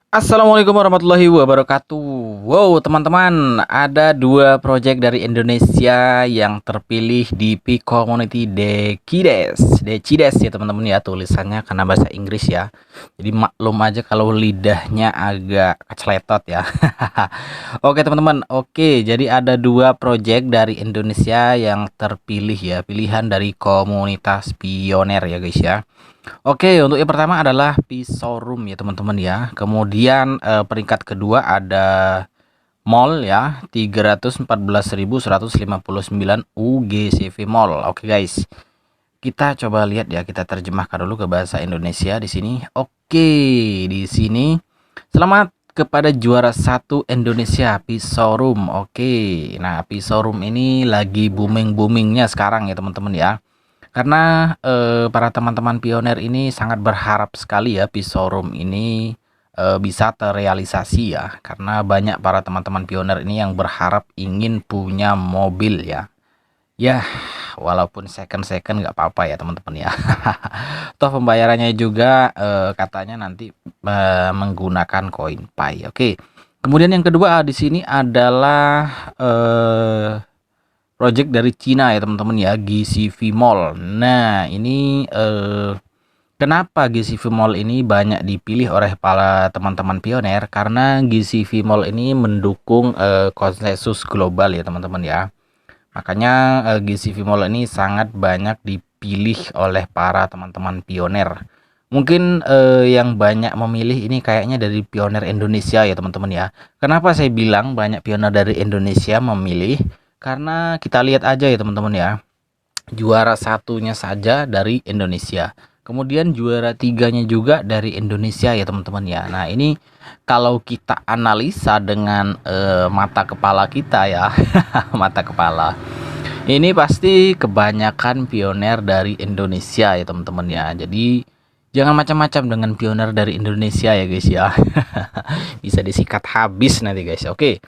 Assalamualaikum warahmatullahi wabarakatuh. Wow, teman-teman, ada dua project dari Indonesia yang terpilih di Pi Community Decides ya teman-teman ya, tulisannya karena bahasa Inggris ya. Jadi maklum aja kalau lidahnya agak keceletot ya. Oke teman-teman, oke, jadi ada dua project dari Indonesia yang terpilih ya, pilihan dari komunitas pioner ya guys ya. Oke, untuk yang pertama adalah pisau room ya teman-teman ya. Kemudian peringkat kedua ada mall ya, 314.159 UGCV Mall. Oke guys, kita coba lihat ya, kita terjemahkan dulu ke bahasa Indonesia di sini. Oke, di sini selamat kepada juara satu Indonesia pisau room. Oke, nah pisau room ini lagi boomingnya sekarang ya teman-teman ya. Karena para teman-teman pioner ini sangat berharap sekali ya pisau room ini bisa terrealisasi ya. Karena banyak para teman-teman pioner ini yang berharap ingin punya mobil ya. Ya, walaupun second nggak apa-apa ya teman-teman ya. Toh pembayarannya juga katanya nanti menggunakan koin Pi. Oke. Kemudian yang kedua di sini adalah project dari Cina ya teman-teman ya, GCV Mall. Nah ini kenapa GCV Mall ini banyak dipilih oleh para teman-teman pioner? Karena GCV Mall ini mendukung konsensus global ya teman-teman ya. Makanya GCV Mall ini sangat banyak dipilih oleh para teman-teman pioner. Mungkin yang banyak memilih ini kayaknya dari pioner Indonesia ya teman-teman ya. Kenapa saya bilang banyak pioner dari Indonesia memilih? Karena kita lihat aja ya teman-teman ya. Juara satunya saja dari Indonesia. Kemudian juara tiganya juga dari Indonesia ya teman-teman ya. Nah ini kalau kita analisa dengan mata kepala kita ya, mata kepala. Ini pasti kebanyakan pioner dari Indonesia ya teman-teman ya. Jadi jangan macam-macam dengan pioner dari Indonesia ya guys ya. Bisa disikat habis nanti guys. Oke.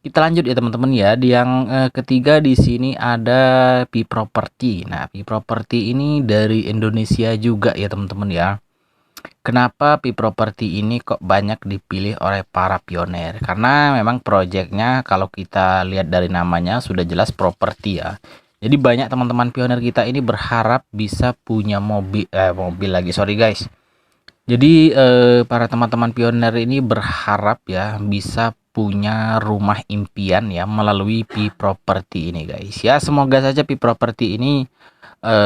Kita lanjut ya teman-teman ya. Di yang ketiga di sini ada Pi Property. Nah, Pi Property ini dari Indonesia juga ya teman-teman ya. Kenapa Pi Property ini kok banyak dipilih oleh para pioner? Karena memang proyeknya kalau kita lihat dari namanya sudah jelas properti ya. Jadi banyak teman-teman pioner kita ini berharap bisa punya mobil lagi, sorry guys. Jadi para teman-teman pioner ini berharap ya bisa punya rumah impian ya melalui Pi Property ini guys. Ya semoga saja Pi Property ini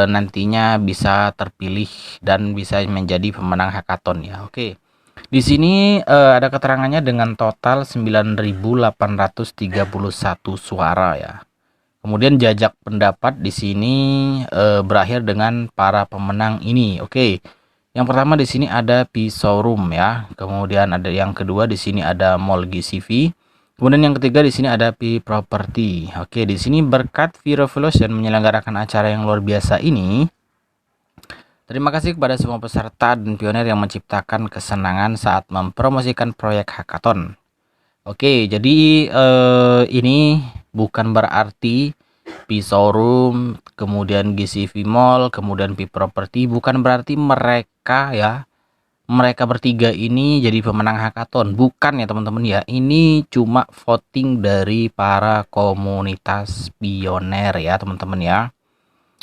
nantinya bisa terpilih dan bisa menjadi pemenang hackathon ya. Oke. Di sini ada keterangannya dengan total 9.831 suara ya. Kemudian jajak pendapat di sini berakhir dengan para pemenang ini. Oke. Yang pertama di sini ada pisau room ya. Kemudian ada yang kedua di sini ada mall GCV. Kemudian yang ketiga di sini ada Pi Property. Oke, di sini berkat V Revolution menyelenggarakan acara yang luar biasa ini. Terima kasih kepada semua peserta dan pioner yang menciptakan kesenangan saat mempromosikan proyek hackathon. Oke, jadi ini bukan berarti Pi Showroom, kemudian GCV Mall, kemudian Pi Property, bukan berarti mereka bertiga ini jadi pemenang hackathon. Bukan ya teman-teman ya. Ini cuma voting dari para komunitas pioner ya teman-teman ya.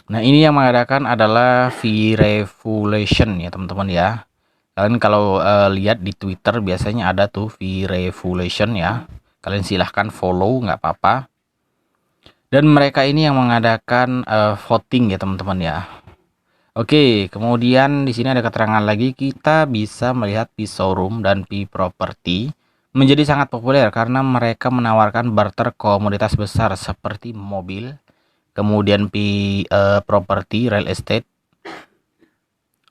Nah ini yang mengadakan adalah V-Revolution ya teman-teman ya. Kalian kalau lihat di Twitter biasanya ada tuh V-Revolution ya. Kalian silahkan follow, nggak apa-apa. Dan mereka ini yang mengadakan voting ya teman-teman ya. Oke, kemudian di sini ada keterangan lagi, kita bisa melihat Pi Showroom dan Pi Property menjadi sangat populer karena mereka menawarkan barter komoditas besar seperti mobil, kemudian Pi Property Real Estate.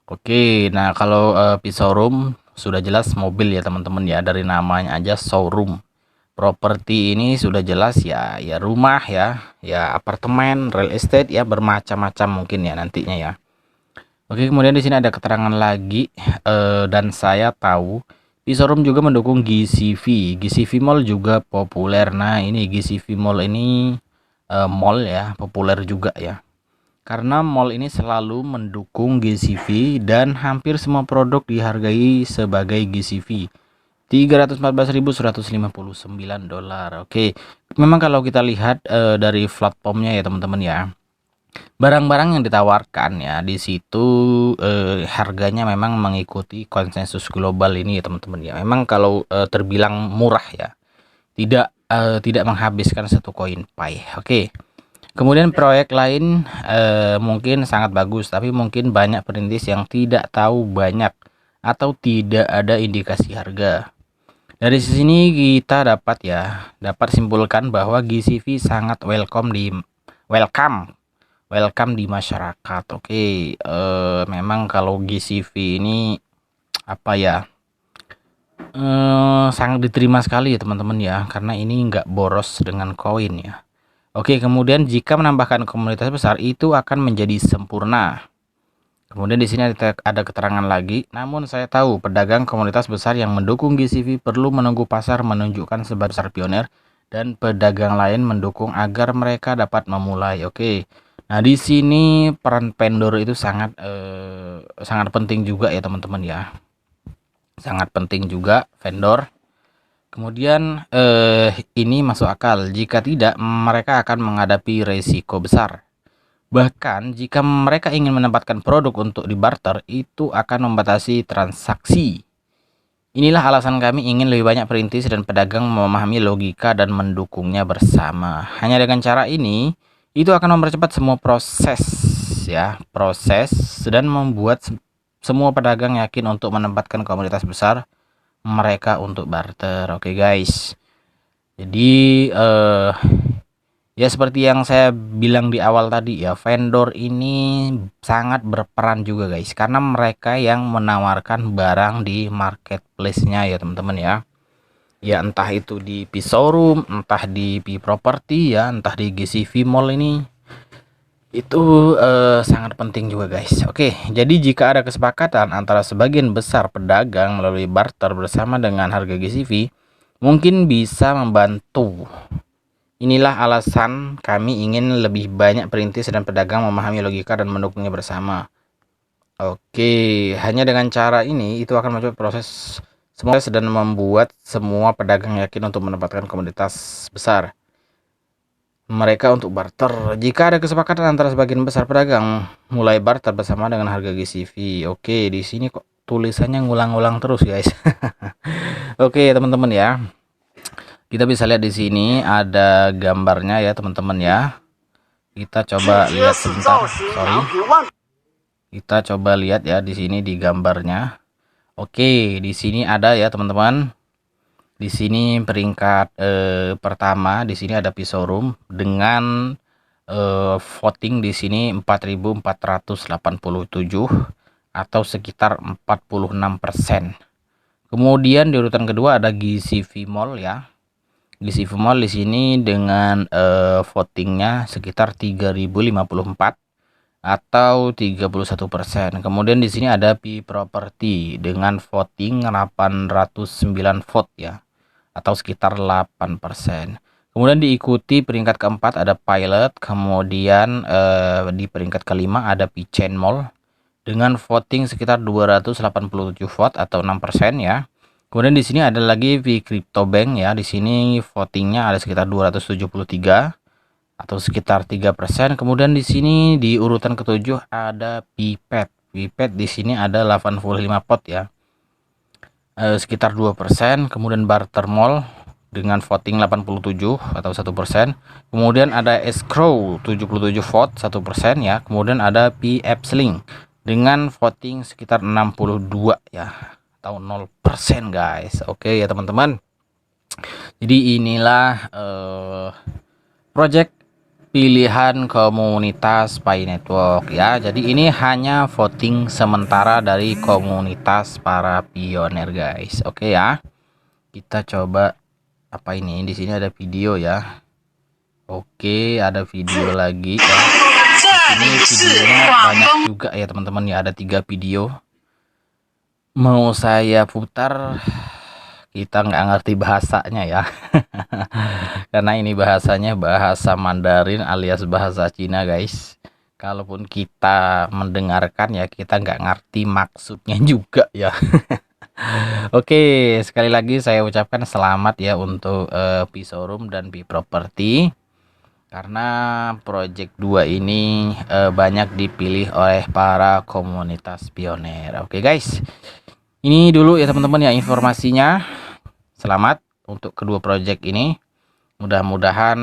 Oke, nah kalau Pi Showroom sudah jelas mobil ya teman-teman ya, dari namanya aja showroom. Properti ini sudah jelas ya, ya rumah ya apartemen, real estate ya, bermacam-macam mungkin ya nantinya ya. Oke, kemudian di sini ada keterangan lagi dan saya tahu Showroom juga mendukung GCV. GCV Mall juga populer. Nah, ini GCV Mall ini mall ya, populer juga ya. Karena mall ini selalu mendukung GCV dan hampir semua produk dihargai sebagai GCV. $314.159. Oke, memang kalau kita lihat dari platformnya ya teman-teman ya, barang-barang yang ditawarkan ya di situ harganya memang mengikuti konsensus global ini ya teman-teman ya. Memang kalau terbilang murah ya, tidak menghabiskan satu koin Pi. Oke. Kemudian proyek lain mungkin sangat bagus, tapi mungkin banyak perintis yang tidak tahu banyak atau tidak ada indikasi harga. Dari sini kita dapat simpulkan bahwa GCV sangat welcome di masyarakat. Oke, memang kalau GCV ini apa ya, sangat diterima sekali ya teman-teman ya, karena ini nggak boros dengan koin ya. Oke, kemudian jika menambahkan komunitas besar itu akan menjadi sempurna. Kemudian di sini ada keterangan lagi. Namun saya tahu pedagang komunitas besar yang mendukung GCV perlu menunggu pasar menunjukkan sebesar pioner dan pedagang lain mendukung agar mereka dapat memulai. Oke. Nah, di sini peran vendor itu sangat penting juga ya teman-teman ya. Sangat penting juga vendor. Kemudian ini masuk akal. Jika tidak, mereka akan menghadapi resiko besar. Bahkan jika mereka ingin menempatkan produk untuk dibarter, itu akan membatasi transaksi. Inilah alasan kami ingin lebih banyak perintis dan pedagang memahami logika dan mendukungnya bersama. Hanya dengan cara ini, itu akan mempercepat semua proses dan membuat semua pedagang yakin untuk menempatkan komunitas besar mereka untuk barter. Oke guys, jadi ya seperti yang saya bilang di awal tadi ya, vendor ini sangat berperan juga guys, karena mereka yang menawarkan barang di marketplace-nya ya teman-teman ya. Ya entah itu di P-Showroom, entah di P-Property ya, entah di GCV Mall ini. Itu sangat penting juga guys. Oke, jadi jika ada kesepakatan antara sebagian besar pedagang melalui barter bersama dengan harga GCV, mungkin bisa membantu. Inilah alasan kami ingin lebih banyak perintis dan pedagang memahami logika dan mendukungnya bersama. Oke, hanya dengan cara ini itu akan mempercepat proses dan membuat semua pedagang yakin untuk mendapatkan komoditas besar mereka untuk barter. Jika ada kesepakatan antara sebagian besar pedagang mulai barter bersama dengan harga GCV. Oke, di sini kok tulisannya ngulang-ngulang terus guys. Oke teman-teman ya, kita bisa lihat di sini ada gambarnya ya teman-teman ya. Kita coba lihat sebentar, sorry. Kita coba lihat ya di sini di gambarnya. Oke, di sini ada ya teman-teman. Di sini peringkat pertama, di sini ada P-Showroom dengan voting di sini 4.487 atau sekitar 46%. Kemudian di urutan kedua ada GCV Mall ya. GCV Mall di sini dengan votingnya sekitar 3.054 atau 31%. Kemudian di sini ada P-Property dengan voting 809 vote ya, atau sekitar 8%. Kemudian diikuti peringkat keempat ada Pilot, kemudian di peringkat kelima ada P-Chain Mall dengan voting sekitar 287 vote atau 6% ya. Kemudian di sini ada lagi P-Crypto-Bank ya. Di sini votingnya ada sekitar 273 atau sekitar 3%. Kemudian di sini di urutan ketujuh ada Pipet. Pipet di sini ada 85 vote ya. Sekitar 2%. Kemudian Barter Mall dengan voting 87 atau 1%. Kemudian ada Escrow 77 vote 1% ya. Kemudian ada PF-Link dengan voting sekitar 62 ya, atau 0% guys. Oke ya teman-teman. Jadi inilah project pilihan komunitas Pi Network ya. Jadi ini hanya voting sementara dari komunitas para pioner guys. Oke ya. Kita coba apa ini? Di sini ada video ya. Oke, ada video lagi ya. Ini videonya banyak juga ya teman-teman ya, ada 3 video. Mau saya putar, kita nggak ngerti bahasanya ya. Karena ini bahasanya bahasa Mandarin alias bahasa Cina guys. Kalaupun kita mendengarkan ya, kita nggak ngerti maksudnya juga ya. Oke, sekali lagi saya ucapkan selamat ya untuk P-Showroom dan P-Property karena project 2 ini banyak dipilih oleh para komunitas pioner. Oke guys, ini dulu ya teman-teman ya informasinya. Selamat untuk kedua project ini. Mudah-mudahan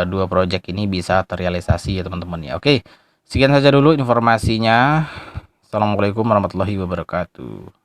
dua project ini bisa terrealisasi ya teman-teman ya. Oke, sekian saja dulu informasinya. Assalamualaikum warahmatullahi wabarakatuh.